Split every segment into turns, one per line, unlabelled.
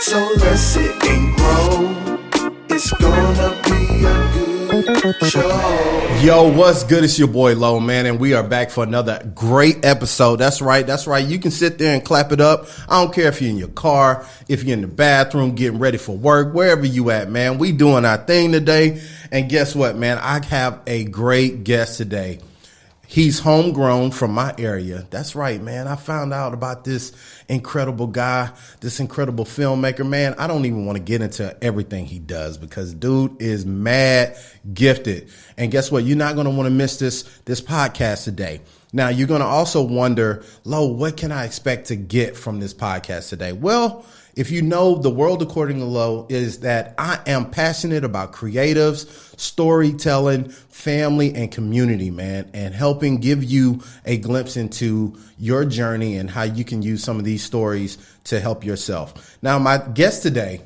So let's sit and grow. It's gonna be a good show.
Yo, what's good? It's your boy Lo, man, and we are back for another great episode. That's right. You can sit there and clap it up. I don't care if you're in your car, if you're in the bathroom, getting ready for work, wherever you at, man. We doing our thing today. And guess what, man? I have a great guest today. He's homegrown from my area. That's right, man. I found out about this incredible guy, this incredible filmmaker, man. I don't even want to get into everything he does because dude is mad gifted. And guess what? You're not going to want to miss this podcast today. Now, you're going to also wonder, Lo, what can I expect to get from this podcast today? Well, if you know, the world according to Lo is that I am passionate about creatives, storytelling, family, and community, man, and helping give you a glimpse into your journey and how you can use some of these stories to help yourself. Now, my guest today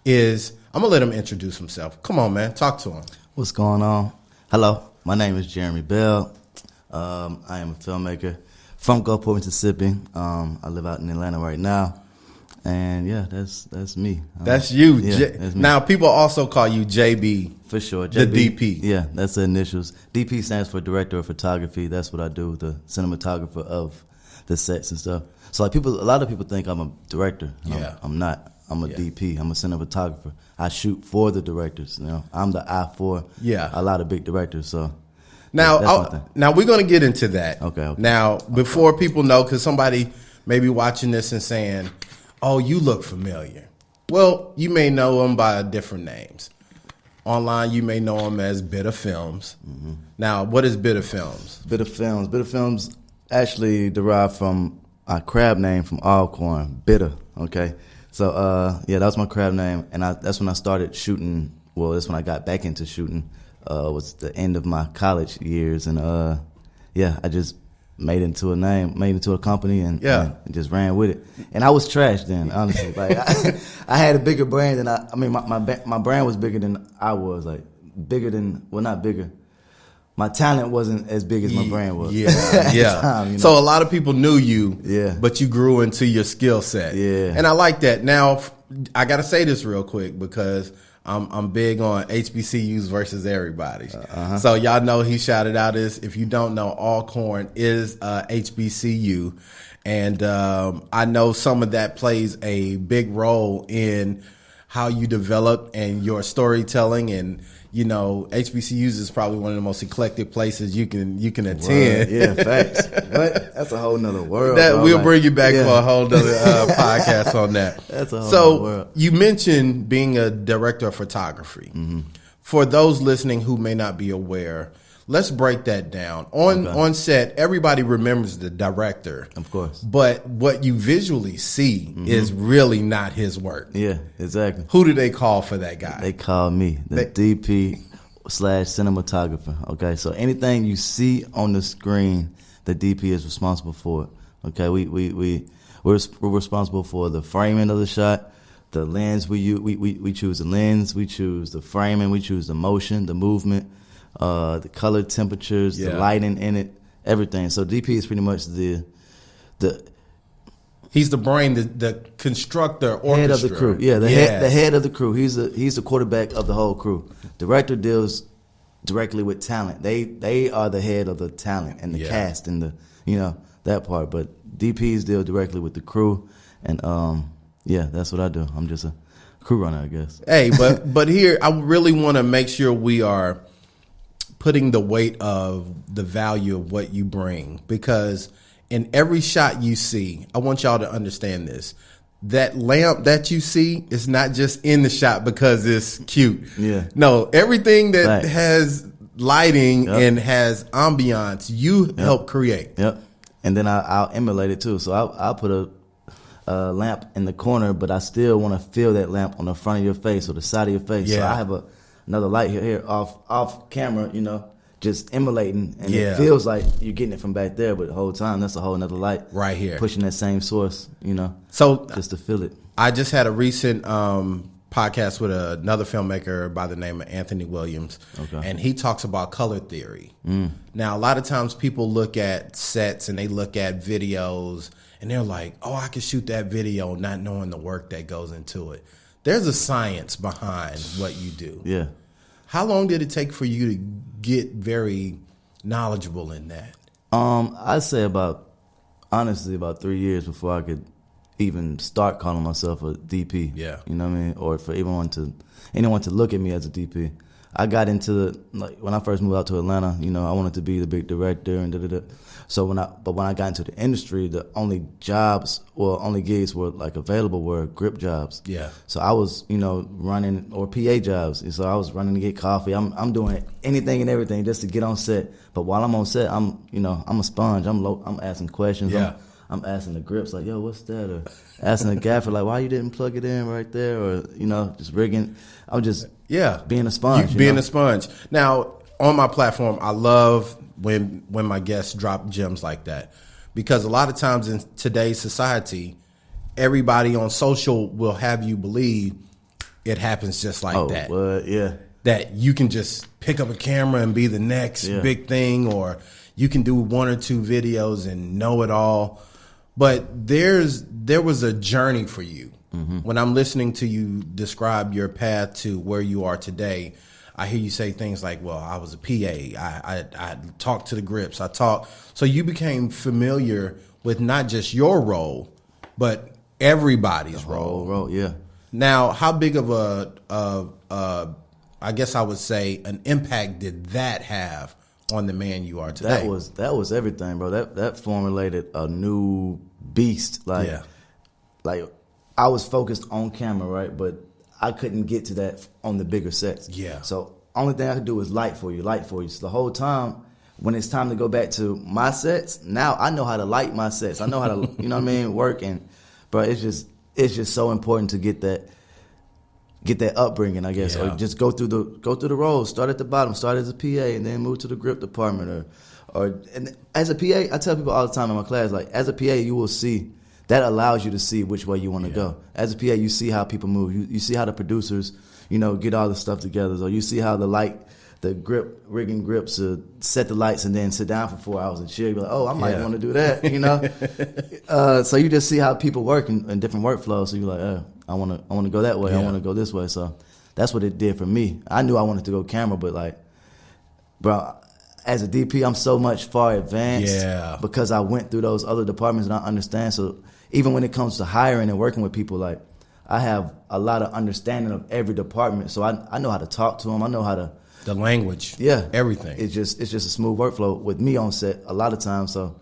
is, I'm going to let him introduce himself. Come on, man. Talk to him.
What's going on? Hello. My name is Jeremy Bell. I am a filmmaker from Gulfport, Mississippi. I live out in Atlanta right now. And yeah, that's me.
That's you.
Yeah, that's me.
Now, people also call you JB.
For sure.
JB. The DP.
Yeah, that's the initials. DP stands for Director of Photography. That's what I do, the cinematographer of the sets and stuff. So like a lot of people think I'm a director.
Yeah.
I'm not. I'm a DP. I'm a cinematographer. I shoot for the directors. You know, I'm the eye for a lot of big directors. So
now we're going to get into that.
Okay.
Now, before people know, because somebody may be watching this and saying, oh, you look familiar. Well, you may know them by different names. Online, you may know them as Bitter Films. Mm-hmm. Now, what is Bitter Films?
Bitter Films actually derived from a crab name from Alcorn, Bitter, okay? So, that was my crab name, and that's when I started shooting. Well, that's when I got back into shooting. Was the end of my college years, and I just made it into a name, made it into a company, and just ran with it. And I was trash then, honestly. Like I had a bigger brand than my brand was bigger than I was, like bigger than, well, not bigger. My talent wasn't as big as my brand was.
Yeah,
at the time, you know?
So a lot of people knew you, but you grew into your skill set.
Yeah.
And I like that. Now, I got to say this real quick because I'm big on HBCUs versus everybody. So y'all know he shouted out this. If you don't know, Alcorn is HBCU. And I know some of that plays a big role in how you develop and your storytelling. And, you know, HBCUs is probably one of the most eclectic places you can attend.
Yeah, facts. But that's a whole nother world.
We'll bring you back for a whole nother podcast on that.
That's a whole nother world.
You mentioned being a director of photography. Mm-hmm. For those listening who may not be aware, let's break that down. On set, everybody remembers the director.
Of course.
But what you visually see is really not his work.
Yeah, exactly.
Who do they call for that guy?
They call me the DP/cinematographer. Okay, so anything you see on the screen, the DP is responsible for it. Okay, we're responsible for the framing of the shot, the lens. We choose the lens, we choose the framing, we choose the motion, the movement, the color, temperatures, the lighting in it, everything. So DP is pretty much the
he's the brain, the constructor, orchestra.
Head of the crew. Yeah, the head of the crew. He's the quarterback of the whole crew. Director deals directly with talent. They are the head of the talent and the cast and that part. But DPs deal directly with the crew, and that's what I do. I'm just a crew runner, I guess.
Hey, but here I really want to make sure we are putting the weight of the value of what you bring, because in every shot you see, I want y'all to understand this. That lamp that you see is not just in the shot because it's cute. Yeah. No, everything that has lighting and has ambiance, you help create.
Yep. And then I'll emulate it too. So I'll put a lamp in the corner, but I still want to feel that lamp on the front of your face or the side of your face. Yeah. So I have another light here off camera, just emulating, and it feels like you're getting it from back there, but the whole time that's a whole nother light
right here
pushing that same source,
so
just to feel it.
I just had a recent podcast with another filmmaker by the name of Anthony Williams, and he talks about color theory. Now, a lot of times people look at sets and they look at videos and they're like, oh, I can shoot that video not knowing the work that goes into it. There's a science behind what you do.
Yeah.
How long did it take for you to get very knowledgeable in that?
I'd say honestly, about 3 years before I could even start calling myself a DP.
Yeah.
You know what I mean? Or for anyone to look at me as a DP. I got into when I first moved out to Atlanta, you know, I wanted to be the big director and da-da-da. So when I got into the industry, the only gigs were like available were grip jobs. Yeah. So I was, you know, running or PA jobs. So I was running to get coffee. I'm doing anything and everything just to get on set. But while I'm on set, I'm a sponge. I'm asking questions.
Yeah.
I'm asking the grips like, yo, what's that? Or asking the gaffer like, why you didn't plug it in right there? Or, you know, just rigging. I'm just being a sponge.
Being a sponge. Now, on my platform, I love when my guests drop gems like that, because a lot of times in today's society, everybody on social will have you believe it happens just like that.
Yeah.
That you can just pick up a camera and be the next big thing, or you can do 1 or 2 videos and know it all. But there was a journey for you. Mm-hmm. When I'm listening to you describe your path to where you are today, I hear you say things like, well, I was a PA. I talked to the grips. So you became familiar with not just your role, but everybody's role.
Yeah.
Now, how big of I guess I would say, an impact did that have on the man you are today?
That was everything, bro. That formulated a new beast. Like I was focused on camera, right? But I couldn't get to that on the bigger sets. Yeah. So only thing I could do was light for you. So the whole time, when it's time to go back to my sets, now I know how to light my sets. I know how to, you know what I mean, work. And bro, it's just so important to get that upbringing, I guess, or just go through the roles. Start at the bottom, start as a PA, and then move to the grip department. And as a PA, I tell people all the time in my class, like, as a PA, you will see. That allows you to see which way you want to go. As a PA, you see how people move. You see how the producers, you know, get all the stuff together. So you see how rigging grips set the lights and then sit down for 4 hours and chill. You're like, oh, I might want to do that, you know. So you just see how people work in different workflows. So you're like, I want to go that way. I want to go this way. So that's what it did for me. I knew I wanted to go camera, but like, bro, as a DP, I'm so much far advanced because I went through those other departments and I understand. So even when it comes to hiring and working with people, like, I have a lot of understanding of every department. So I know how to talk to them. I know how to.
The language.
Yeah.
Everything.
It's just a smooth workflow with me on set a lot of times. So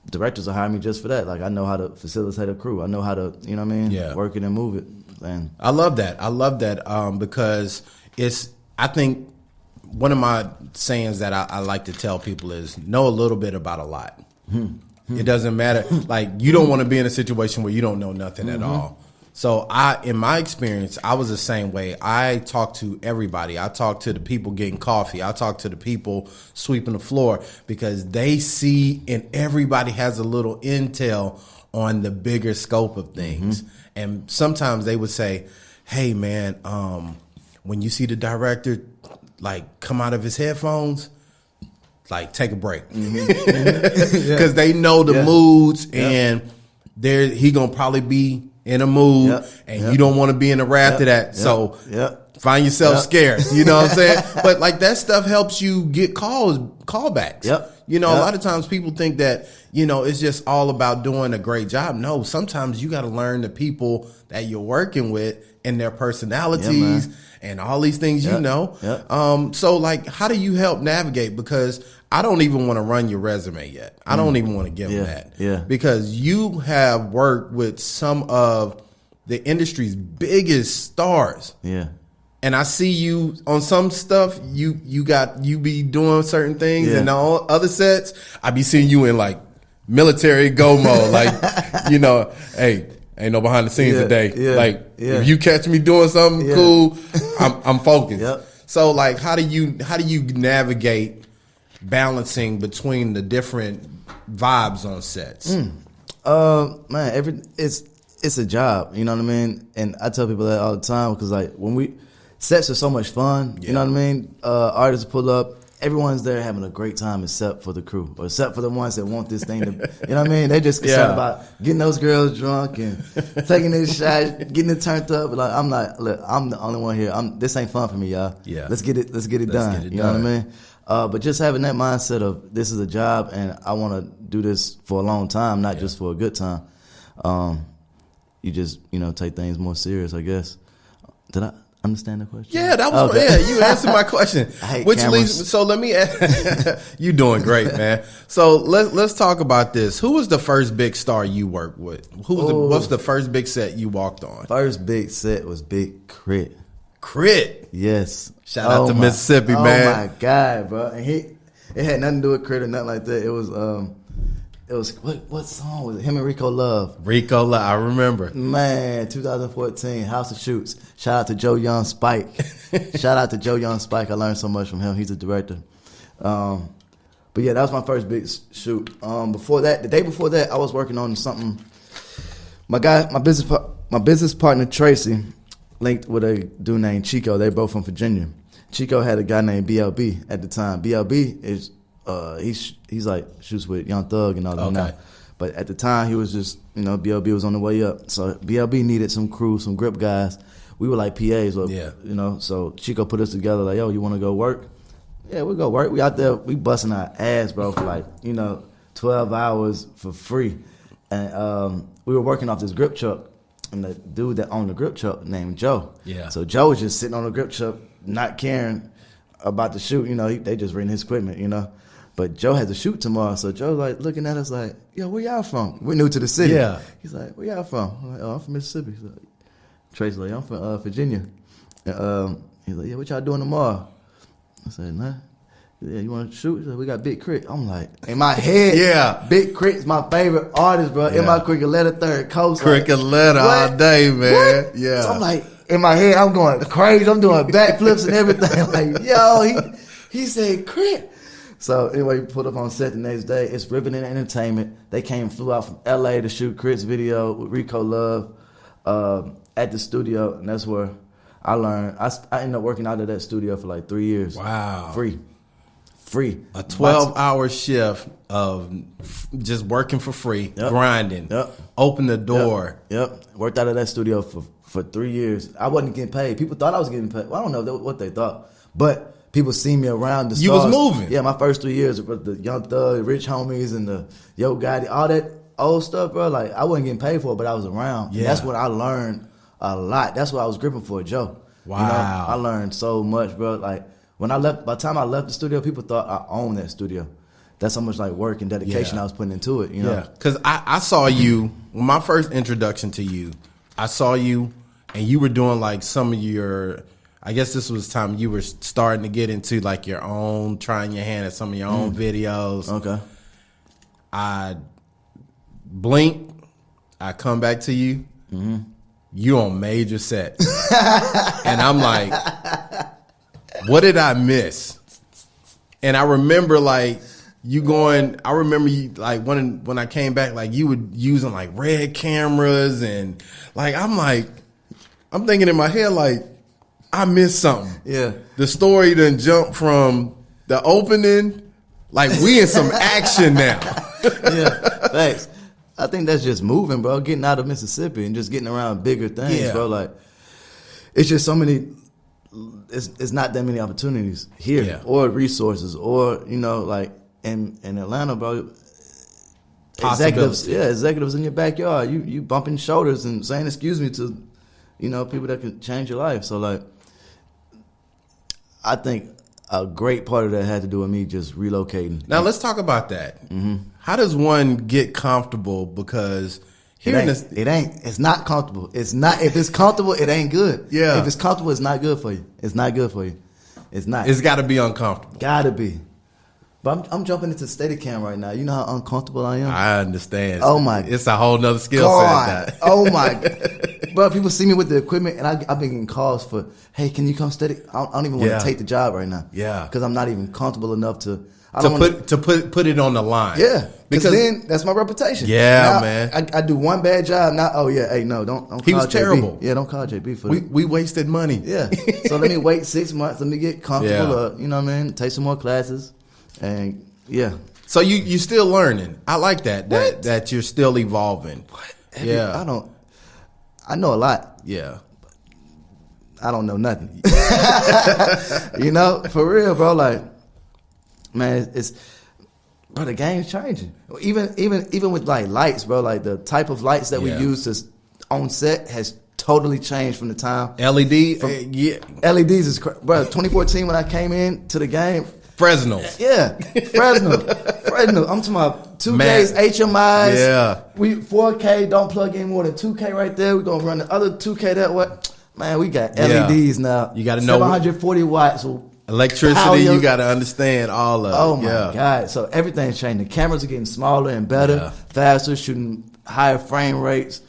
directors will hire me just for that. Like, I know how to facilitate a crew. I know how to, you know what I mean? Yeah. Work it and move it. And
I love that. Because I think one of my sayings that I like to tell people is know a little bit about a lot. It doesn't matter. Like, you don't want to be in a situation where you don't know nothing at all. So in my experience, I was the same way. I talked to everybody. I talked to the people getting coffee. I talked to the people sweeping the floor, because they see, and everybody has a little intel on the bigger scope of things. And sometimes they would say, hey man, when you see the director like come out of his headphones, like, take a break, because they know the moods, and he gonna probably be in a mood, and you don't want to be in the wrath of that. So find yourself scarce. You know what I'm saying? But like, that stuff helps you get callbacks. You know, a lot of times people think that, you know, it's just all about doing a great job. No, sometimes you got to learn the people that you're working with and their personalities and all these things, you know. So like, how do you help navigate? Because I don't even want to run your resume yet. I don't even want to give them that. Because you have worked with some of the industry's biggest stars. And I see you on some stuff, you be doing certain things, and on other sets, I be seeing you in like military go mode. Like, you know, hey, ain't no behind the scenes today. Like, if you catch me doing something cool, I'm focused. So like, how do you navigate balancing between the different vibes on sets?
Man, it's a job, you know what I mean? And I tell people that all the time, because like, sets are so much fun, you know what I mean? Artists pull up, everyone's there having a great time except for the crew, or except for the ones that want this thing to, you know what I mean? They just concerned about getting those girls drunk and taking this shot, getting it turned up. Like, I'm like, look, I'm the only one here. This ain't fun for me, y'all.
Yeah.
Let's get it done. You know what I mean? But just having that mindset of this is a job and I want to do this for a long time, not just for a good time. You just, take things more serious, I guess. Did I understand the question?
Yeah, that was you answered my question.
I hate
Which
cameras.
leads, so let me ask, you doing great, man. So let's talk about this. Who was the first big star you worked with? What's the first big set you walked on?
First big set was Big Crit.
Crit.
Yes.
Shout out to Mississippi, man.
Oh my God, bro. And it had nothing to do with Crit or nothing like that. It was what song was it? Him and Rico Love.
Rico Love, I remember.
Man, 2014, House of Shoots. Shout out to Joe Young Spike. Shout out to Joe Young Spike. I learned so much from him. He's a director. But yeah, that was my first big shoot. Before that, the day before that, I was working on something. My business partner Tracy linked with a dude named Chico. They're both from Virginia. Chico had a guy named BLB at the time. BLB is he's like shoots with Young Thug and all that now. But at the time he was just BLB was on the way up. So BLB needed some crew, some grip guys. We were like PAs, so Chico put us together like, yo, you want to go work? Yeah, we go work. We out there, we busting our ass, bro, for like 12 hours for free. And we were working off this grip truck. And the dude that owned the grip truck named Joe. Yeah. So Joe was just sitting on the grip truck, not caring about the shoot. They just renting his equipment, But Joe had to shoot tomorrow. So Joe like looking at us like, yo, where y'all from? We're new to the city.
Yeah.
He's like, where y'all from? I'm like, oh, I'm from Mississippi. He's like, Tracy's like, I'm from Virginia. And he's like, yeah, what y'all doing tomorrow? I said, nah. Yeah, you want to shoot? He's like, we got Big Crit. I'm like, in my head, Big Crit's my favorite artist, bro. In my Cricket Letter Third Coast.
Cricket Letter all day, man.
What?
Yeah.
So I'm like, in my head, I'm going crazy. I'm doing backflips and everything. Like, yo, he said Crit. So anyway, we put up on set the next day. It's Ribbon and Entertainment. They flew out from LA to shoot Crit's video with Rico Love at the studio, and that's where I learned. I ended up working out of that studio for like 3 years.
Wow.
Free.
A 12-hour shift of just working for free, grinding. Open the door.
Yep. Worked out of that studio for 3 years. I wasn't getting paid. People thought I was getting paid. Well, I don't know what they thought. But people see me around the stars.
You was moving.
Yeah, my first 3 years with the Young Thug, Rich Homies, and the Yo Gotti, all that old stuff, bro. Like, I wasn't getting paid for it, but I was around. Yeah. And that's what I learned a lot. That's what I was gripping for, Joe.
Wow.
I learned so much, bro. Like, by the time I left the studio, people thought I owned that studio. That's how much like work and dedication I was putting into it,
Yeah, because I saw you, my first introduction to you, I saw you and you were doing like some of your, I guess this was time you were starting to get into like your own, trying your hand at some of your own videos.
Okay.
I blink, I come back to you, you on major set. And I'm like, what did I miss? And I remember like you going, I remember you like when I came back, like you were using like red cameras and like I'm thinking in my head like I missed something.
Yeah.
The story done jumped from the opening, like we in some action now.
Yeah, thanks. I think that's just moving, bro. Getting out of Mississippi and just getting around bigger things, bro. Like it's just so many. It's not that many opportunities here or resources or like in Atlanta, bro. Executives in your backyard. You bumping shoulders and saying excuse me to people that can change your life. So like I think a great part of that had to do with me just relocating.
Now let's talk about that. How does one get comfortable? Because
it's not comfortable. It's not. If it's comfortable, it ain't good.
Yeah.
If it's comfortable, it's not good for you. It's not good for you. It's not.
It's got to be uncomfortable.
Gotta be. But I'm jumping into Steadicam right now. You know how uncomfortable I am?
I understand.
Oh my.
It's a whole nother skill set.
Oh my. Bro, people see me with the equipment and I've been getting calls for, hey, can you come steady? I don't even want to take the job right now.
Yeah.
Because I'm not even comfortable enough to,
to put it on the line.
Yeah,
because
then that's my reputation.
Yeah,
now,
man.
I do one bad job. Now, oh yeah, hey, no, don't.
He
call
was
JB.
terrible.
Yeah, don't call JB for that.
We wasted money.
Yeah, so let me wait 6 months. Let me get comfortable.
Yeah.
You know what I mean? Take some more classes, and yeah.
So you still learning. I like that
What?
that you're still evolving. Yeah.
I know a lot.
Yeah.
I don't know nothing. You know, for real, bro. Like, man, bro, the game's changing. Even with like lights, bro. Like the type of lights that we
Yeah.
use on set has totally changed from the time.
LED, yeah.
LEDs is bro. 2014 when I came in to the game.
Fresno.
Yeah, Fresno. I'm talking about 2Ks,
Man.
HMIs.
Yeah.
We 4K. Don't plug in more than 2K right there. We're gonna run the other 2K that way. Man, we got LEDs now.
You gotta know
740 watts.
Electricity, you got to understand all of it.
Oh my
Yeah.
God! So everything's changing. The cameras are getting smaller and better,
Yeah.
faster, shooting higher frame rates,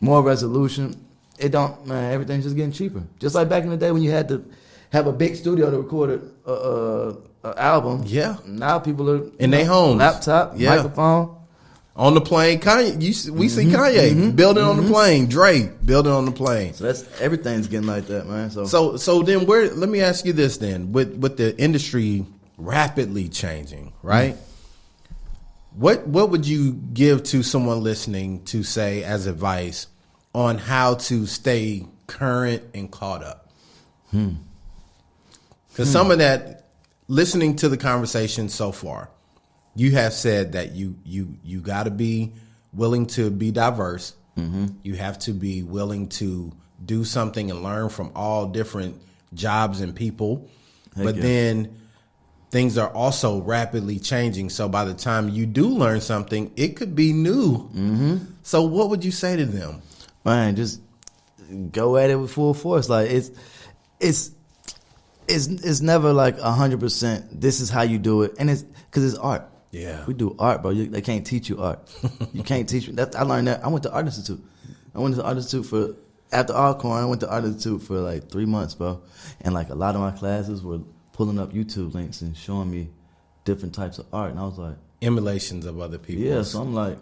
more resolution. Everything's just getting cheaper. Just like back in the day when you had to have a big studio to record a album.
Yeah.
Now people are
In their homes.
laptop,
Yeah.
microphone.
On the plane, Kanye. We see
Mm-hmm.
Kanye building on the plane. Dre building on the plane.
So everything's getting like that, man.
So then let me ask you this then. With the industry rapidly changing, right? What would you give to someone listening to say as advice on how to stay current and caught up? Because some of that, listening to the conversation so far, you have said that you got to be willing to be diverse. You have to be willing to do something and learn from all different jobs and people. But then things are also rapidly changing. So by the time you do learn something, it could be new. So what would you say to them?
Man, just go at it with full force. Like it's never like 100%. This is how you do it, and it's because it's art.
Yeah,
we do art, bro. They can't teach you art. You can't teach me. I learned that. I went to Art Institute. After Alcorn. I went to Art Institute for like 3 months, bro. And like a lot of my classes were pulling up YouTube links and showing me different types of art, and I was like,
emulations of other people.
yeah. So I'm like,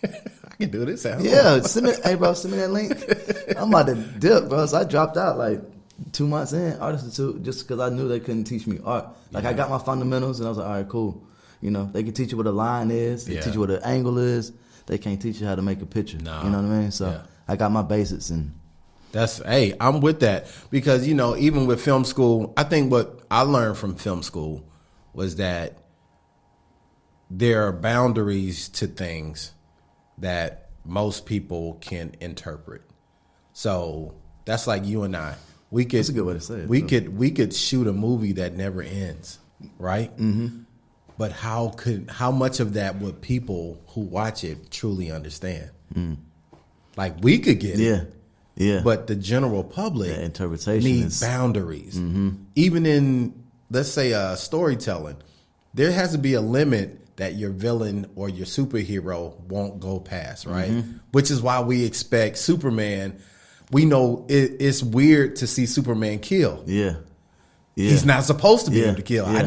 I can do this.
yeah, send me that link. I'm about to dip, bro. So I dropped out like 2 months in Art Institute just because I knew they couldn't teach me art. Like I got my fundamentals, and I was like, all right, cool. You know, they can teach you what a line is. They teach you what an angle is. They can't teach you how to make a picture.
No.
You know what I mean? So I got my basics, and
I'm with that because, you know, even with film school, I think what I learned from film school was that there are boundaries to things that most people can interpret. So that's like you and I.
That's a good way to say it.
We could shoot a movie that never ends, right? Mm-hmm. But how much of that would people who watch it truly understand? Like we could get it.
Yeah.
But the general public
interpretation
needs boundaries. Even in, let's say, storytelling, there has to be a limit that your villain or your superhero won't go past, right? Which is why we expect Superman. We know it's weird to see Superman kill.
Yeah.
He's not supposed to be able to kill.
Yeah.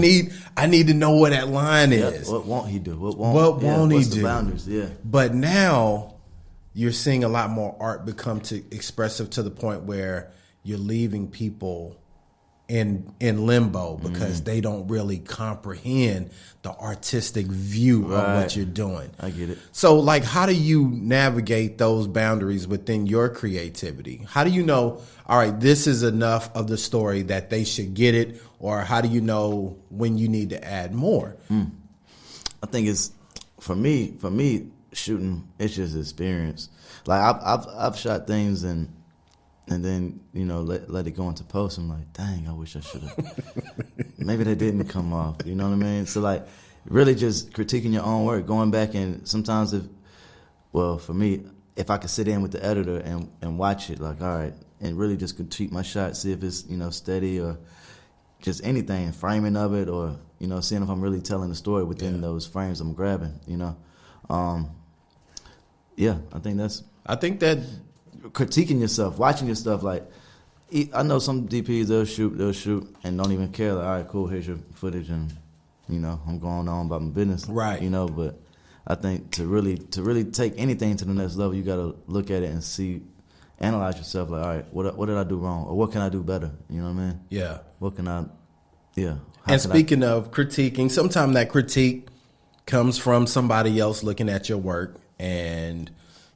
I need to know where that line is.
What won't he do? What
won't he
what's
do?
The boundaries? Yeah.
But now you're seeing a lot more art become expressive to the point where you're leaving people in limbo because they don't really comprehend the artistic view of what you're doing.
I get it.
So, like, how do you navigate those boundaries within your creativity? How do you know, all right, this is enough of the story that they should get it, or how do you know when you need to add more?
I think it's for me shooting. It's just experience. Like I've shot things and then, you know, let it go into post. I'm like, dang, I wish I should have. Maybe that didn't come off. You know what I mean? So like, really just critiquing your own work, going back and sometimes for me, if I could sit in with the editor and watch it, like, all right, and really just critique my shot, see if it's, you know, steady or just anything, framing of it, or, you know, seeing if I'm really telling the story within those frames I'm grabbing, you know. I think that critiquing yourself, watching your stuff, like, I know some DPs, they'll shoot and don't even care. Like, all right, cool, here's your footage, and you know, I'm going on about my business.
Right.
You know, but I think to really take anything to the next level, you got to look at it and see, analyze yourself. Like, all right, what did I do wrong, or what can I do better? You know what I mean?
Yeah.
What can I? Yeah.
And speaking of critiquing, sometimes that critique comes from somebody else looking at your work and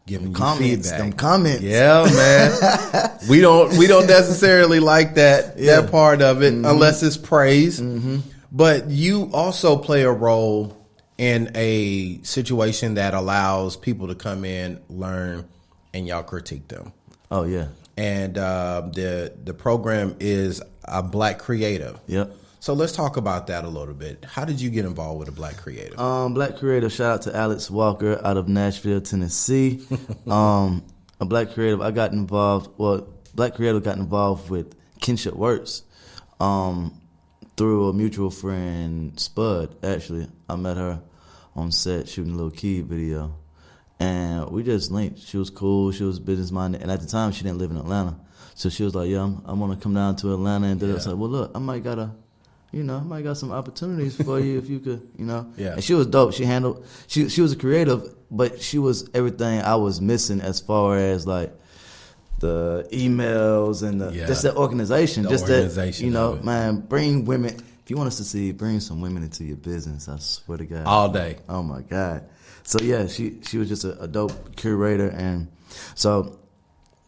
giving you feedback.
Them comments.
Yeah, man. we don't necessarily like that part of it unless it's praise. But you also play a role in a situation that allows people to come in, learn, and y'all critique them.
Oh yeah.
And the program is a Black Creative.
Yep.
So let's talk about that a little bit. How did you get involved with a Black Creative?
Black Creative, shout out to Alex Walker out of Nashville, Tennessee. A Black Creative, Black Creative got involved with Kinship Works through a mutual friend, Spud, actually. I met her on set shooting a little kid video. And we just linked. She was cool. She was business-minded. And at the time, she didn't live in Atlanta. So she was like, yeah, I want to come down to Atlanta. And I was like, well, look, I might got some opportunities for you if you could, you know.
Yeah.
And she was dope. She was a creative, but she was everything I was missing as far as like the emails and just that organization. That, you know, man, bring women. If you want us to see, bring some women into your business. I swear to God.
All day.
Oh my God. So yeah, she was just a dope curator, and so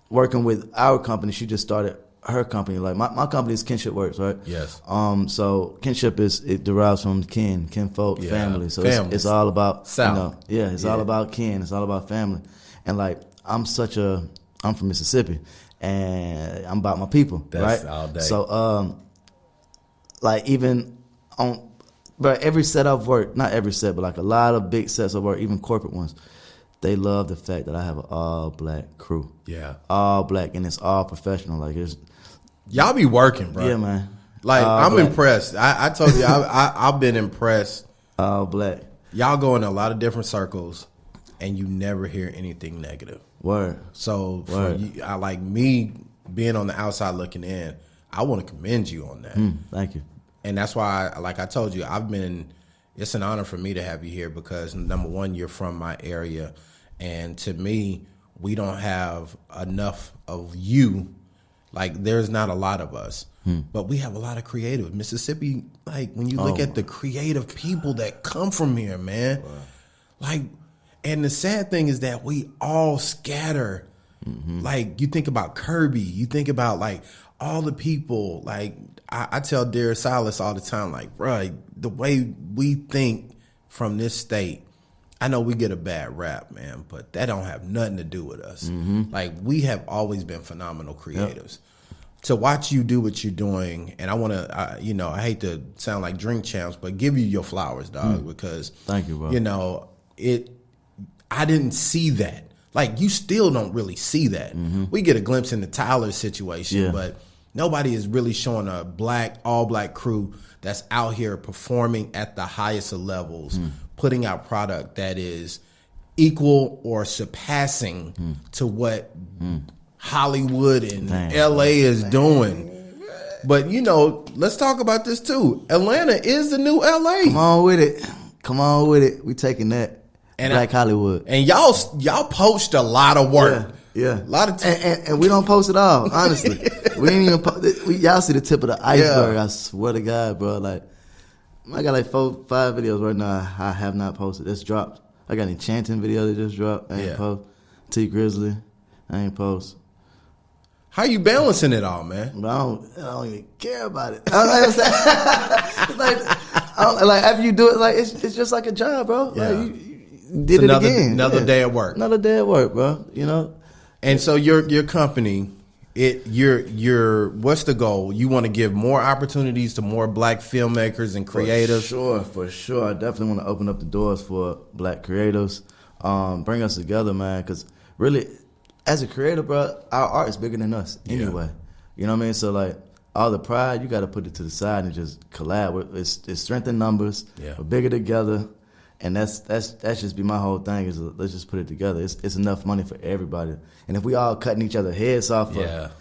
working with our company, she just started her company. Like my company is Kinship Works, right?
Yes.
So kinship it derives from kinfolk, family. So it's all about
South.
It's all about kin. It's all about family. And like I'm from Mississippi, and I'm about my people.
That's
right?
all day.
So like even on. But every set I've worked, not every set, but like a lot of big sets I've worked, even corporate ones, they love the fact that I have an all-black crew.
Yeah.
All black, and it's all professional. Like
y'all be working, bro.
Yeah, man.
Like, I'm impressed. I told you, I've been impressed.
All black.
Y'all go in a lot of different circles, and you never hear anything negative.
Word.
So, for you, I like me being on the outside looking in, I want to commend you on that.
Thank you.
And that's why, like I told you, it's an honor for me to have you here because, number one, you're from my area. And to me, we don't have enough of you. Like, there's not a lot of us. But we have a lot of creative. Mississippi, like, when you look at the creative people that come from here, man. Wow. Like, and the sad thing is that we all scatter. Like, you think about Kirby. You think about, like, all the people, like, I tell Darius Silas all the time, like, bro, the way we think from this state, I know we get a bad rap, man, but that don't have nothing to do with us. Like, we have always been phenomenal creatives. To watch you do what you're doing, and I want to, I hate to sound like Drink Champs, but give you your flowers, dog, because,
thank you, bro.
You know, I didn't see that. Like, you still don't really see that. We get a glimpse in the Tyler situation, but nobody is really showing a all black crew that's out here performing at the highest of levels, putting out product that is equal or surpassing to what Hollywood and LA is doing. But, you know, let's talk about this too. Atlanta is the new LA.
Come on with it. We taking that. And Black Hollywood.
And y'all poached a lot of work.
Yeah.
A lot of
and we don't post it all, honestly. We ain't even y'all see the tip of the iceberg. I swear to God, bro. Like, I got like 4-5 videos right now I have not posted. It's dropped. I got an Enchanting video that just dropped. I ain't post. T Grizzly. I ain't post.
How you balancing it all, man?
But I don't even care about it. It's like after you do it, like it's just like a job, bro.
Yeah.
Like you did it again.
Another day at work.
Another day at work, bro. You know.
And so your company, what's the goal? You want to give more opportunities to more black filmmakers and creatives?
For sure. I definitely want to open up the doors for black creatives. Bring us together, man. Because really, as a creator, bro, our art is bigger than us anyway. Yeah. You know what I mean? So like all the pride, you got to put it to the side and just collab. It's strength in numbers. Yeah. We're bigger together. And that's just be my whole thing is let's just put it together. It's enough money for everybody. And if we all cutting each other heads off of,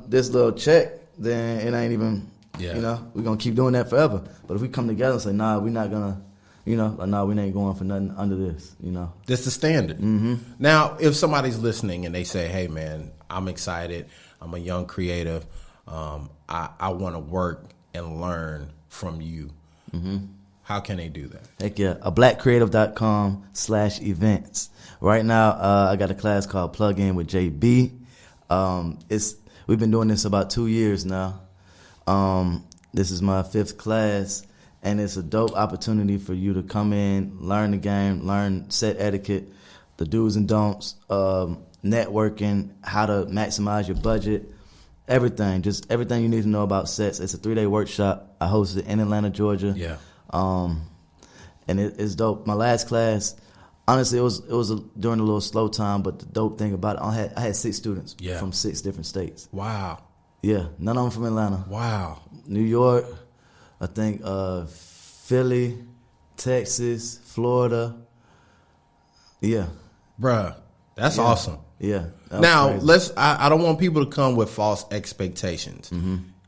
this little check, then it ain't even
Yeah.
You know, we're gonna keep doing that forever. But if we come together and say, nah, we're not gonna, you know, like, nah, we ain't going for nothing under this. You know,
That's the standard. Now, if somebody's listening and they say, "Hey, man, I'm excited. I'm a young creative. I want to work and learn from you." How can they do that?
heck yeah, blackcreative.com/events. Right now, I got a class called Plug In with JB. We've been doing this about 2 years now. This is my 5th class, and it's a dope opportunity for you to come in, learn the game, learn set etiquette, the do's and don'ts, networking, how to maximize your budget, everything, just everything you need to know about sets. It's a 3-day workshop. I hosted it in Atlanta, Georgia.
Yeah.
And it's dope. My last class, honestly, it was during a little slow time, but the dope thing about it, I had 6 students from 6 different states.
Wow.
Yeah, none of them from Atlanta.
Wow.
New York, I think Philly, Texas, Florida. Yeah.
Bruh, that's awesome.
Yeah.
Now, I don't want people to come with false expectations.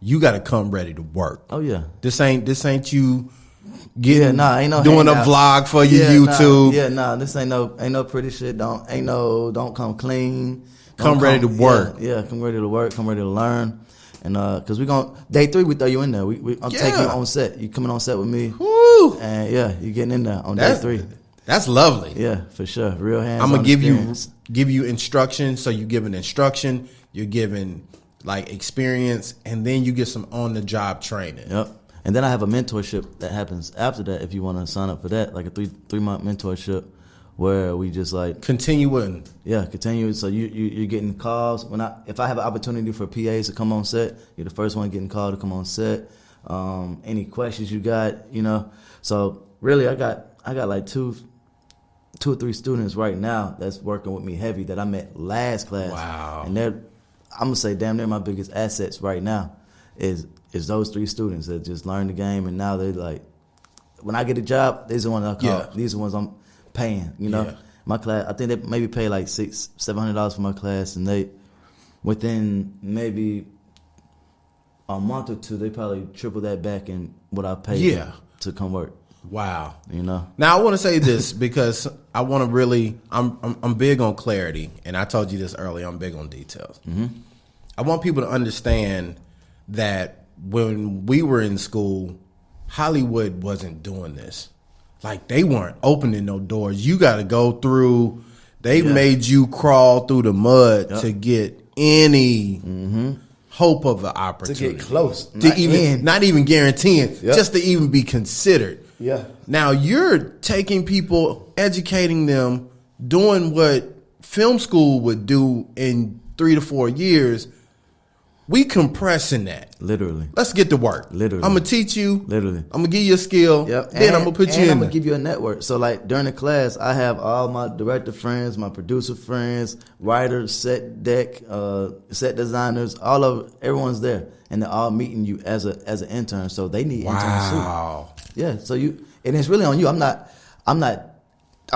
You got to come ready to work.
Oh, yeah.
This ain't you getting
ain't no
doing a
hangout.
vlog for your YouTube.
This ain't no pretty shit. Don't come clean.
Come ready to work.
Yeah, come ready to work. Come ready to learn. And because day 3 we throw you in there. I'm taking you on set. You coming on set with me.
Woo.
And yeah, you getting in there on day 3.
That's lovely.
Yeah, for sure. Real hands.
I'm gonna give you instruction. So you give an instruction. You're giving like experience, and then you get some on the job training.
Yep. And then I have a mentorship that happens after that. If you want to sign up for that, like a 3-month mentorship, where we just like
continuing.
Yeah, continue. So you're getting calls if I have an opportunity for PAs to come on set, you're the first one getting called to come on set. Any questions you got, you know. So really, I got like 2 or 3 students right now that's working with me heavy that I met last class.
Wow.
And I'm gonna say damn near my biggest assets right now is those 3 students that just learned the game, and now they're like, when I get a job, these are the ones I call.
Yeah.
These are the ones I'm paying, you know.
Yeah.
My class, I think they maybe pay like $600-$700 for my class, and they within maybe a month or 2, they probably triple that back in what I paid them to come work.
Wow.
You know.
Now I want to say this because I want to really. I'm big on clarity, and I told you this earlier. I'm big on details. I want people to understand that when we were in school, Hollywood wasn't doing this. Like, they weren't opening no doors. You got to go through. They made you crawl through the mud to get any hope of an opportunity.
To get close.
Not even guaranteeing, just to even be considered.
Yeah.
Now you're taking people, educating them, doing what film school would do in 3 to 4 years. We compressing that.
Literally.
Let's get to work.
Literally.
I'm going to teach you.
Literally.
I'm going to give you a skill.
Yep.
Then I'm going to put you in.
I'm going to give you a network. So, like, during the class, I have all my director friends, my producer friends, writers, set deck, set designers, everyone's there. And they're all meeting you as an intern. So, they need interns too.
Wow.
Yeah. So, and it's really on you. I'm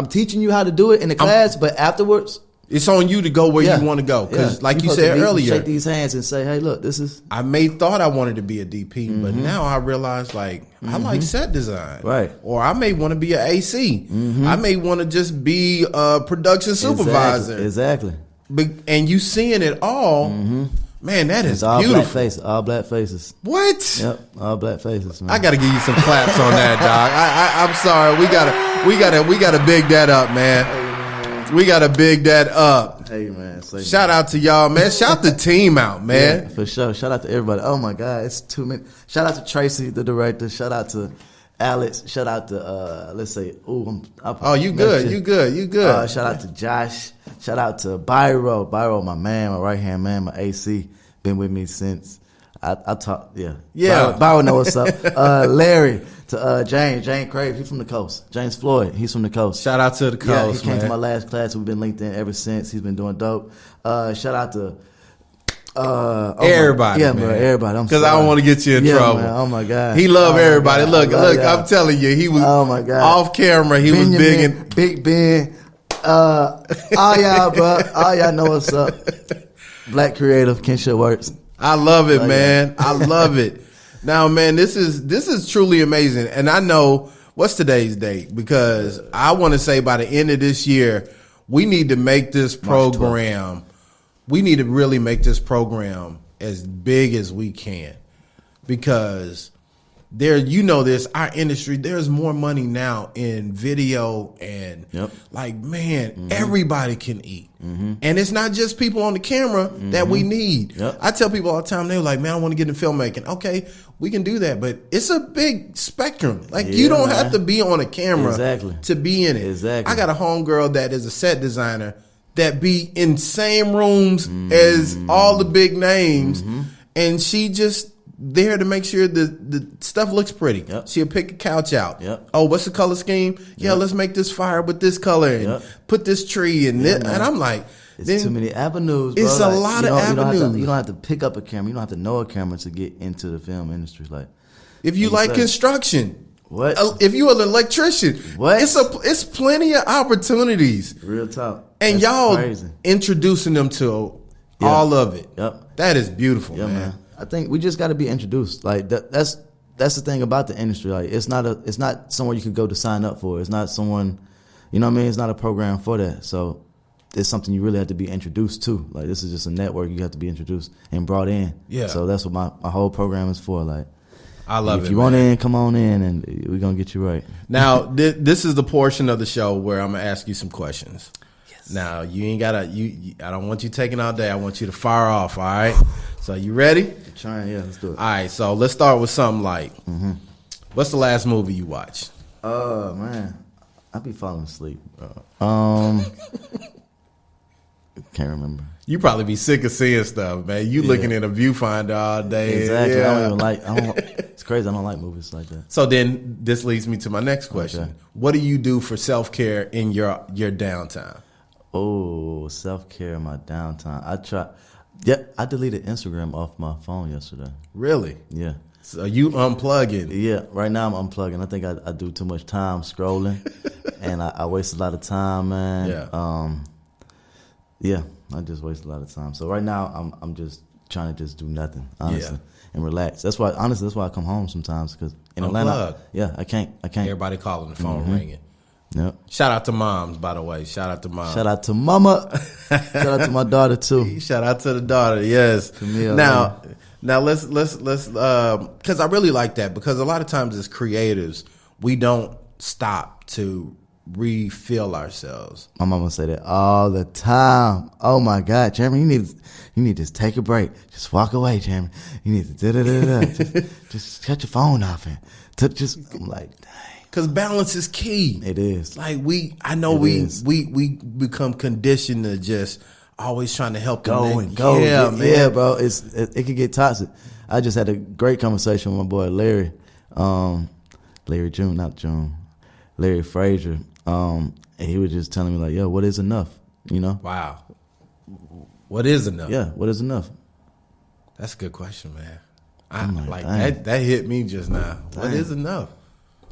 teaching you how to do it in the class, but afterwards,
it's on you to go where you want to go. Because like you said earlier,
shake these hands and say, hey, look, this is.
I thought I wanted to be a DP, but now I realize, like, I like set design.
Right.
Or I may want to be an AC. I may want to just be a production supervisor.
Exactly.
And you seeing it all, man, that is
all
beautiful.
Black faces, all black faces.
What?
Yep, all black faces, man.
I got to give you some claps on that, dog. I'm sorry. We gotta big that up, man. We gotta big that up.
Hey, man.
Shout out to y'all, man. Shout the team out, man.
Yeah, for sure. Shout out to everybody. Oh my God, it's 2 minutes. Shout out to Tracy, the director. Shout out to Alex. Shout out to let's say.
You good.
Shout out to Josh. Shout out to Byro. Byro, my man, my right hand man, my AC. Been with me since I talk. Yeah. Byro know what's up. Larry. To James Crave, he's from the coast. James Floyd, he's from the coast.
Shout out to the coast,
he came to my last class. We've been linked in ever since. He's been doing dope. Shout out to
everybody, man.
Bro, everybody.
Because I don't want to get you in trouble.
Man. Oh my God,
he loved everybody. Look, I'm telling you, he was.
Oh my God,
off camera, he was big and
Big Ben. All y'all, bro. All y'all know what's up. Black creative, Kensha Works.
I love it, man. I love it. Now, man, this is truly amazing. And I know what's today's date, because I want to say by the end of this year, we need to make this program. We need to really make this program as big as we can, because there's our industry. There's more money now in video and everybody can eat. And it's not just people on the camera that we need. I tell people all the time, they're like, man, I want to get into filmmaking. Okay, we can do that, but it's a big spectrum. Like you don't have to be on a camera to be in it. I got a homegirl that is a set designer that be in same rooms as all the big names, and she just there to make sure the stuff looks pretty. She'll pick a couch out. Oh, what's the color scheme? Let's make this fire with this color and put this tree and this. And I'm like,
it's too many avenues, bro.
It's a lot of avenues.
You don't have to pick up a camera. You don't have to know a camera to get into the film industry. Like,
if you like construction,
what?
If you're an electrician,
what?
It's plenty of opportunities.
Real talk.
And
that's
y'all
crazy.
Introducing them to all of it. That is beautiful, man.
I think we just got to be introduced. Like that's the thing about the industry. Like it's not somewhere you can go to sign up for. It's not someone, you know what I mean? It's not a program for that. So it's something you really have to be introduced to. Like this is just a network you have to be introduced and brought in. So that's what my whole program is for. Like,
I love it.
If you want in, come on in, and we're gonna get you right.
Now this is the portion of the show where I'm gonna ask you some questions. Now you ain't gotta. I don't want you taking all day. I want you to fire off. All right. So you ready?
Trying, yeah. Let's do it.
All right. So let's start with something like, what's the last movie you watched?
Oh man, I be falling asleep. Can't remember.
You probably be sick of seeing stuff, man. You looking at a viewfinder all day.
Exactly. I don't even it's crazy. I don't like movies like that.
So then this leads me to my next question. Okay. What do you do for self-care in your downtime?
Oh, self-care in my downtime. I deleted Instagram off my phone yesterday.
Really?
Yeah.
So you unplugging?
Yeah, right now I'm unplugging. I think I do too much time scrolling, and I waste a lot of time, man. Yeah. I just waste a lot of time. So right now I'm just trying to just do nothing, honestly, and relax. That's why I come home sometimes, because in Atlanta, I can't.
Everybody calling, the phone ringing.
Yep.
Shout out to moms, by the way. Shout out to mom.
Shout out to mama. Shout out to my daughter too.
Shout out to the daughter. Yes.
Camille,
now let's because I really like that, because a lot of times as creatives we don't stop to refill ourselves.
My mama say that all the time. Oh my God, Jeremy, you need to just take a break. Just walk away, Jeremy. You need to just cut your phone off and I'm like, dang.
Because balance is key.
It is.
Like we become conditioned to just always trying to help
go and go.
Yeah, man.
Yeah, bro. It can get toxic. I just had a great conversation with my boy Larry, Larry Frazier. And he was just telling me like, yo, what is enough? You know?
Wow. What is enough?
Yeah, what is enough?
That's a good question, man. That hit me just now. Dang. What is enough?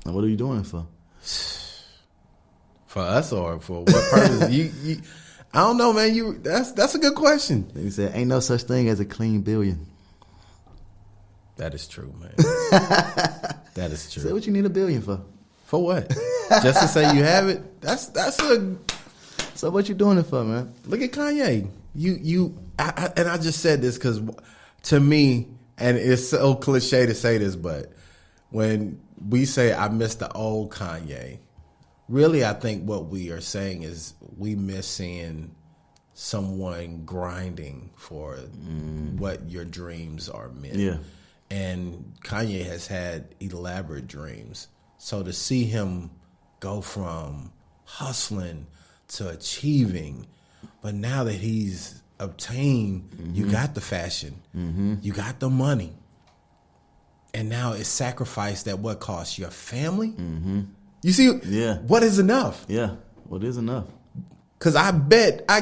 And what are you doing for?
For us or for what purpose? you I don't know, man. That's a good question.
He said, ain't no such thing as a clean billion.
That is true, man. That is true.
Say what you need $1 billion for.
For what? Just to say you have it? That's a.
So what you doing it for, man?
Look at Kanye. And I just said this because to me, and it's so cliche to say this, but when we say I miss the old Kanye, really I think what we are saying is we miss seeing someone grinding for what your dreams are meant.
Yeah.
And Kanye has had elaborate dreams. So to see him go from hustling to achieving, but now that he's obtained, you got the fashion, you got the money, and now it's sacrificed at what cost? Your family? You see, what is enough?
Yeah, what is enough?
Because I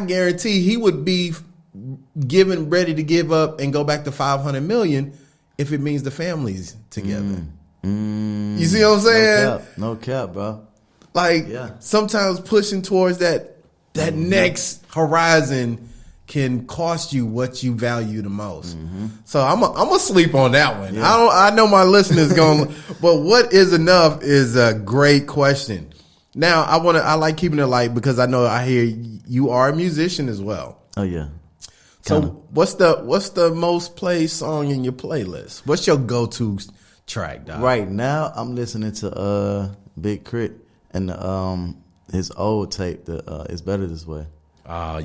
guarantee he would be ready to give up and go back to 500 million if it means the family's together. You see what I'm saying?
No cap, bro.
Like sometimes pushing towards that next horizon, can cost you what you value the most. So I'm gonna sleep on that one. I know my listeners going, but what is enough is a great question. Now I like keeping it light because I know I hear you are a musician as well.
Oh yeah.
So
Kinda.
what's the most played song in your playlist? What's your go-to track, dog?
Right now, I'm listening to Big Crit and his old tape. It's Better This Way.
Oh,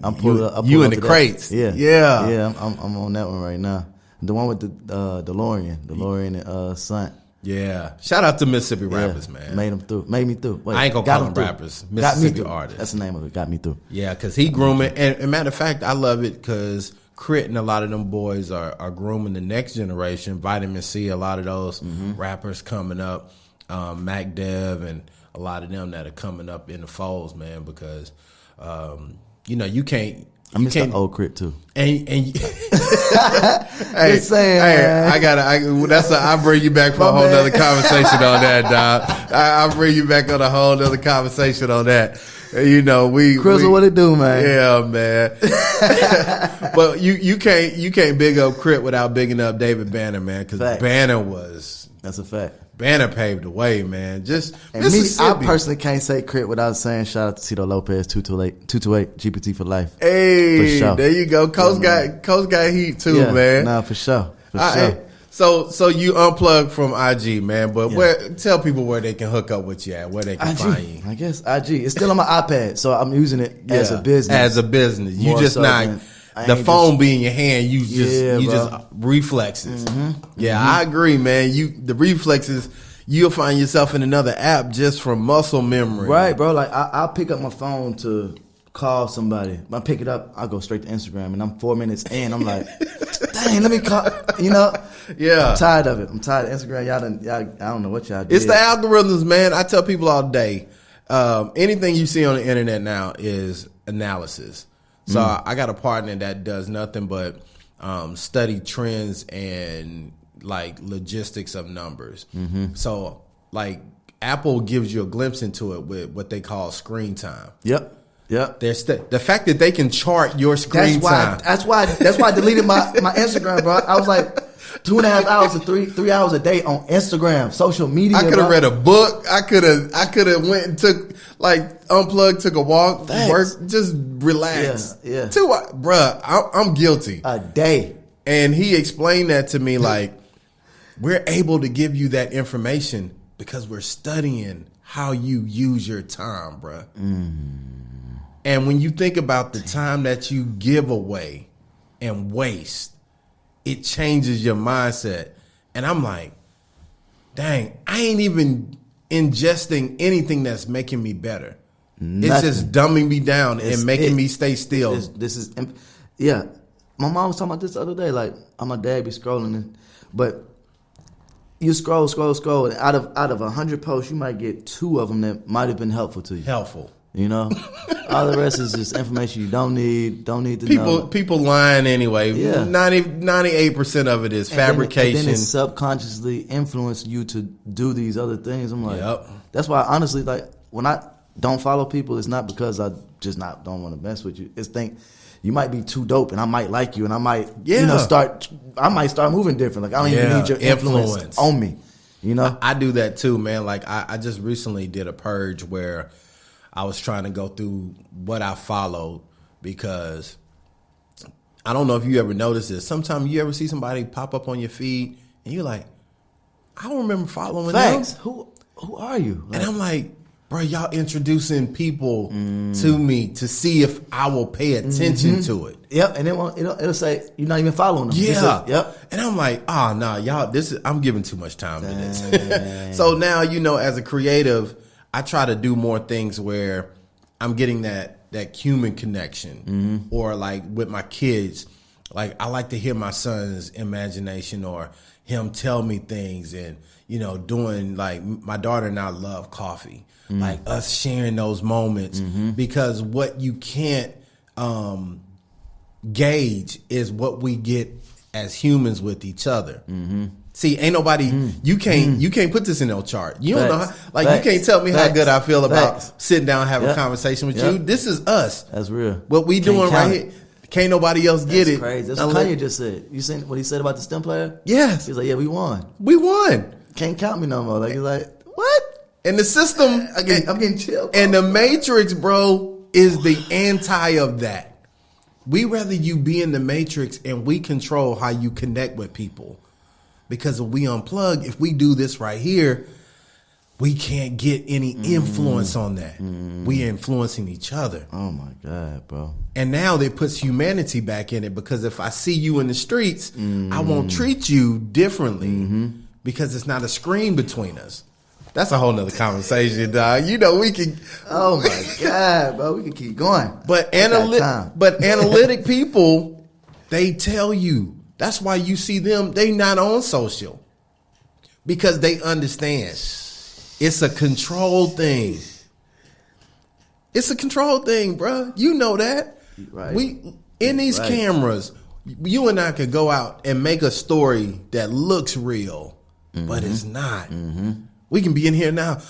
I'm pulling up.
You in the
to that.
crates.
Yeah. I'm on that one right now. The one with the DeLorean and Son.
Yeah. Shout out to Mississippi rappers, man.
Made me through. Wait,
I ain't gonna call them rappers. Mississippi artists.
That's the name of it. Got me through.
Yeah, because he grooming. And matter of fact, I love it because Crit and a lot of them boys are grooming the next generation. Vitamin C, a lot of those rappers coming up. Mac Dev and a lot of them that are coming up in the folds, man, because you can't.
I miss the old Crit too.
And hey,
Just saying,
hey,
man.
I bring you back for a whole nother conversation on that, dog. I bring you back on a whole nother conversation on that. You know,
Crizzle, what it do, man?
Yeah, man. But you can't big up Crit without bigging up David Banner, man, because Banner
That's a fact.
Banner paved the way, man. Just
and I personally can't say Crit without saying shout out to Tito Lopez, 228 GPT for life.
Hey,
for sure.
There you go. Coach got heat too, man.
Nah, for sure. Sure.
So you unplugged from IG, man. But tell people where they can hook up with you at, where they can find you.
I guess IG. It's still on my iPad, so I'm using it as a business.
As a business, you just
so
not. The phone be in your hand, you just reflexes. I agree, man. The reflexes, you'll find yourself in another app just from muscle memory.
Right, bro. Like I'll pick up my phone to call somebody. When I pick it up, I go straight to Instagram, and I'm 4 minutes in. I'm like, dang, let me call.
Yeah.
I'm tired of it. I'm tired of Instagram. Y'all, I don't know what y'all do.
It's the algorithms, man. I tell people all day, anything you see on the internet now is analysis. So I got a partner that does nothing but study trends and like logistics of numbers. So like Apple gives you a glimpse into it with what they call screen time. Yep. The fact that they can chart your screen time.
That's why I deleted my Instagram, bro. I was like 2.5 hours to 3 hours a day on Instagram, social media.
I could have read a book. I could have went and took unplugged, took a walk, work, just relax.
Yeah.
Bruh, I'm guilty.
A day.
And he explained that to me like, we're able to give you that information because we're studying how you use your time, bruh. And when you think about the time that you give away and waste, it changes your mindset. And I'm like, dang, I ain't even ingesting anything that's making me better. Nothing. It's just dumbing me down and making me stay still.
My mom was talking about this the other day. Like, my dad be scrolling, but you scroll, and out of 100 posts, you might get 2 of them that might have been helpful to you. You know, all the rest is just information you don't need to know.
People lying anyway. 98% of it is fabrication.
And then it subconsciously influence you to do these other things. I'm like, that's why honestly, like when I don't follow people, it's not because I just don't want to mess with you. It's you might be too dope, and I might like you, and I might start moving different. Like I don't even need your influence on me. You know,
I do that too, man. Like I just recently did a purge where I was trying to go through what I followed because I don't know if you ever noticed this. Sometimes you ever see somebody pop up on your feed and you're like, I don't remember following them.
Who are you?
And I'm like, bro, y'all introducing people to me to see if I will pay attention to it.
Yep, and it'll say you're not even following them.
Yeah.
Yep.
And I'm like, oh no, y'all, I'm giving too much time to this. So now, as a creative, I try to do more things where I'm getting that human connection, or like with my kids, like I like to hear my son's imagination or him tell me things, and doing like my daughter and I love coffee, like us sharing those moments, because what you can't gauge is what we get as humans with each other. See, ain't nobody you can't put this in no chart. You don't know how, like you can't tell me how good I feel about sitting down and having a conversation with you. This is us.
That's real.
What we doing right here. Can't nobody else get it.
Crazy. That's what Kanye just said. You seen what he said about the STEM player?
Yes.
He's like, yeah, we won.
We won.
Can't count me no more. Like he's like,
what? And the system,
I'm getting chill.
And the Matrix, bro, is the anti of that. We rather you be in the Matrix and we control how you connect with people. Because if we unplug, if we do this right here, we can't get any influence on that. We influencing each other.
Oh my God, bro.
And now it puts humanity back in it, because if I see you in the streets, I won't treat you differently because it's not a screen between us. That's a whole nother conversation, dog. You know, we can.
Oh my God, bro. We can keep going.
But analytic people, they tell you. That's why you see them, they not on social. Because they understand. It's a control thing. It's a control thing, bro. You know that.
Right.
We in these cameras, you and I could go out and make a story that looks real, but it's not. We can be in here now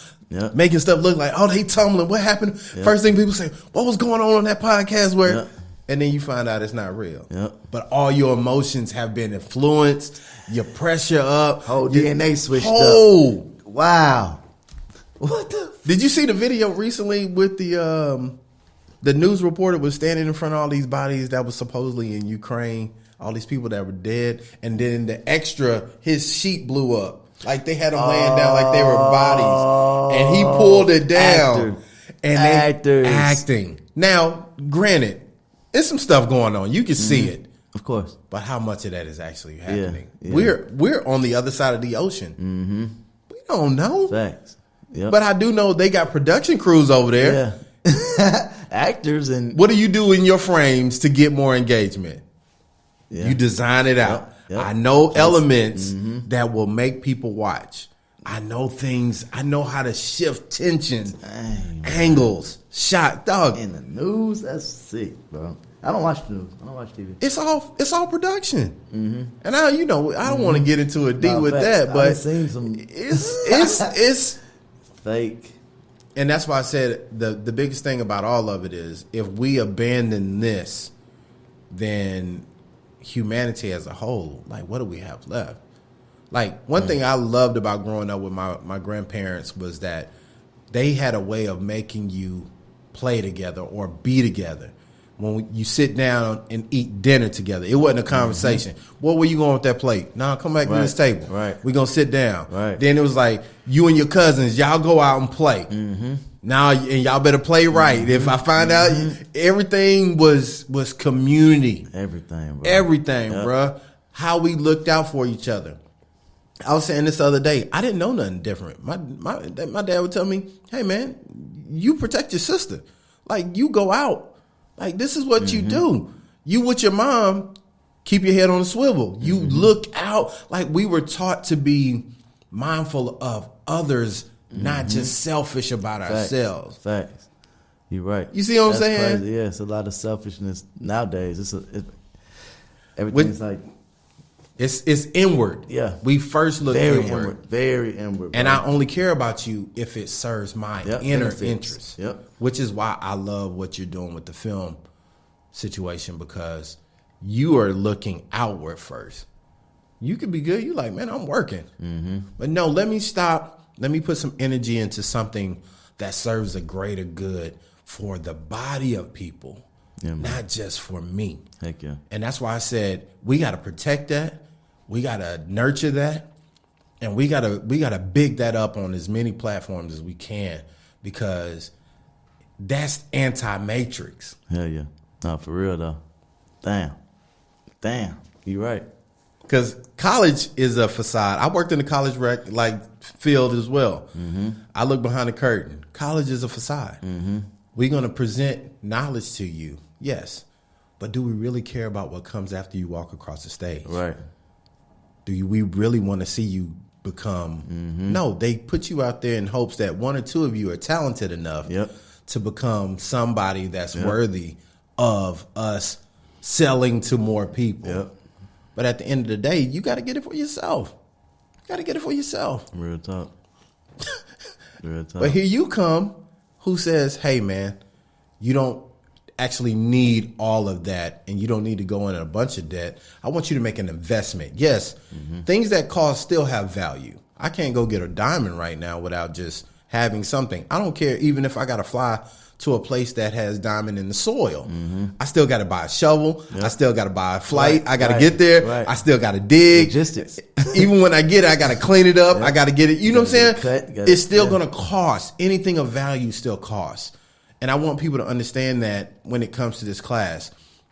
making stuff look like, oh, they tumbling. What happened? First thing people say, what was going on that podcast where... And then you find out it's not real. But all your emotions have been influenced. Your pressure up.
Whole DNA switched up. Wow.
What the? Did you see the video recently with the news reporter was standing in front of all these bodies that was supposedly in Ukraine, all these people that were dead, and then the extra, his sheet blew up. Like they had them laying down like they were bodies. And he pulled it down.
Actors.
Acting. Now, granted, there's some stuff going on. You can see it.
Of course.
But how much of that is actually happening?
Yeah.
We're on the other side of the ocean. We don't know.
Facts. Yep.
But I do know they got production crews over there.
Yeah. Actors and...
What do you do in your frames to get more engagement?
Yeah.
You design it out.
Yep.
I know elements that will make people watch. I know things. I know how to shift tension, angles, shot, dog.
In the news, that's sick, bro. I don't watch the news. I don't watch TV.
It's all production. And I don't want to get into it deep with that, but
I've seen some
it's
fake.
And that's why I said the biggest thing about all of it is if we abandon this, then humanity as a whole, like, what do we have left? Like, one thing I loved about growing up with my grandparents was that they had a way of making you play together or be together. When you sit down and eat dinner together, it wasn't a conversation. What were you going with that plate? Nah, come back to this table.
Right.
We're going to sit down.
Right.
Then it was like, you and your cousins, y'all go out and play. Now, and y'all better play right. If I find out, everything was community.
Everything, bro.
Everything, bro. How we looked out for each other. I was saying this the other day, I didn't know nothing different. My dad would tell me, hey, man, you protect your sister. Like, you go out. Like, this is what you do. You with your mom, keep your head on a swivel. You look out. Like, we were taught to be mindful of others, not just selfish about ourselves.
Facts. You're right.
You see what I'm saying?
Crazy. Yeah, it's a lot of selfishness nowadays. Everything's like...
It's inward.
Yeah.
We first look
very
inward.
Very inward. Bro.
And I only care about you if it serves my inner interest. Which is why I love what you're doing with the film situation, because you are looking outward first. You could be good. You're like, man, I'm working. But no, let me stop. Let me put some energy into something that serves a greater good for the body of people, not just for me.
Heck yeah.
And that's why I said we got to protect that. We got to nurture that. And we got to big that up on as many platforms as we can, because that's anti-matrix.
Hell yeah. No, for real though. Damn. You're right.
Because college is a facade. I worked in the college field as well. I look behind the curtain. College is a facade. We're going to present knowledge to you, yes. But do we really care about what comes after you walk across the stage?
Right.
Do we really want to see you become? No, they put you out there in hopes that one or two of you are talented enough to become somebody that's worthy of us selling to more people. But at the end of the day, you got to get it for yourself. You got to get it for yourself.
Real talk. Real talk.
But here you come, who says, hey, man, you don't actually need all of that, and you don't need to go in a bunch of debt. I want you to make an investment. Yes, things that cost still have value. I can't go get a diamond right now without just having something. I don't care even if I got to fly to a place that has diamond in the soil. I still got to buy a shovel. I still got to buy a flight. I got to get there. I still got to dig.
Logistics.
Even when I get it, I got to clean it up. I got to get it. You know what I'm saying? It's still going to cost. Anything of value still costs. And I want people to understand that when it comes to this class,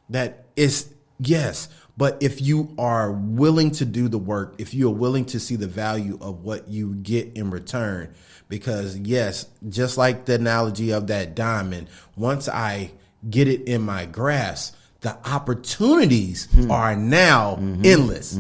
that it's, yes, but if you are willing to do the work, if you're willing to see the value of what you get in return, because yes, just like the analogy of that diamond, once I get it in my grasp, the opportunities are now endless.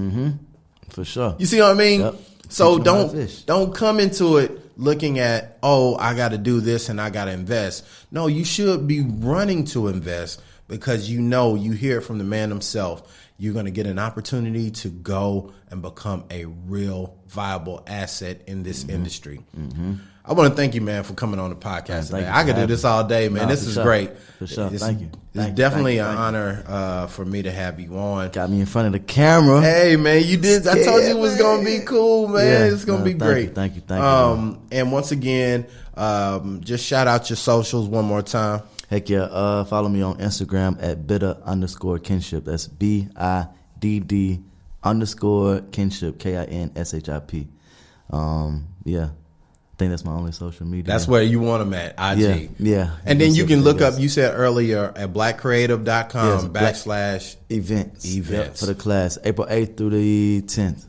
For sure.
You see what I mean?
Yep.
So don't come into it looking at, oh, I got to do this and I got to invest. No, you should be running to invest because you know, you hear it from the man himself. You're going to get an opportunity to go and become a real viable asset in this industry. I want to thank you, man, for coming on the podcast today. I could do this all day, man. This is great.
For sure. Thank you.
It's definitely an honor for me to have you on.
Got me in front of the camera.
Hey, man, you did. I told you it was going to be cool, man.
Yeah,
it's going to be great.
Thank you.
And once again, just shout out your socials one more time.
Heck yeah. Follow me on Instagram at bitter_kinship. That's BIDD_kinship, KINSHIP. Yeah. I think that's my only social media.
That's where you want them at, IG.
Yeah.
And then you can look up, you said earlier, at blackcreative.com /
events.
Events.
For the class, April 8th through the 10th,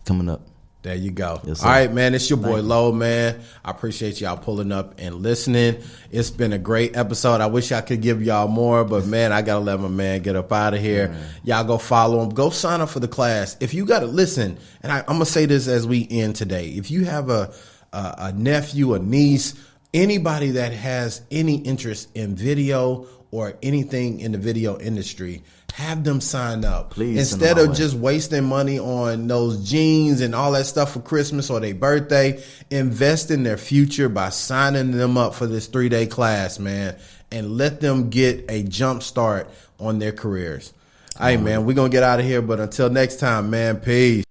coming up.
There you go.
Yes,
all right, man. It's your boy Lo, man. I appreciate y'all pulling up and listening. It's been a great episode. I wish I could give y'all more, but man, I gotta let my man get up out of here. Y'all go follow him. Go sign up for the class. If you gotta listen, and I'm gonna say this as we end today. If you have a nephew, a niece, anybody that has any interest in video or anything in the video industry, have them sign up.
Please.
Instead of just wasting money on those jeans and all that stuff for Christmas or their birthday, invest in their future by signing them up for this 3-day class, man, and let them get a jump start on their careers. All right, man, we're going to get out of here. But until next time, man, peace.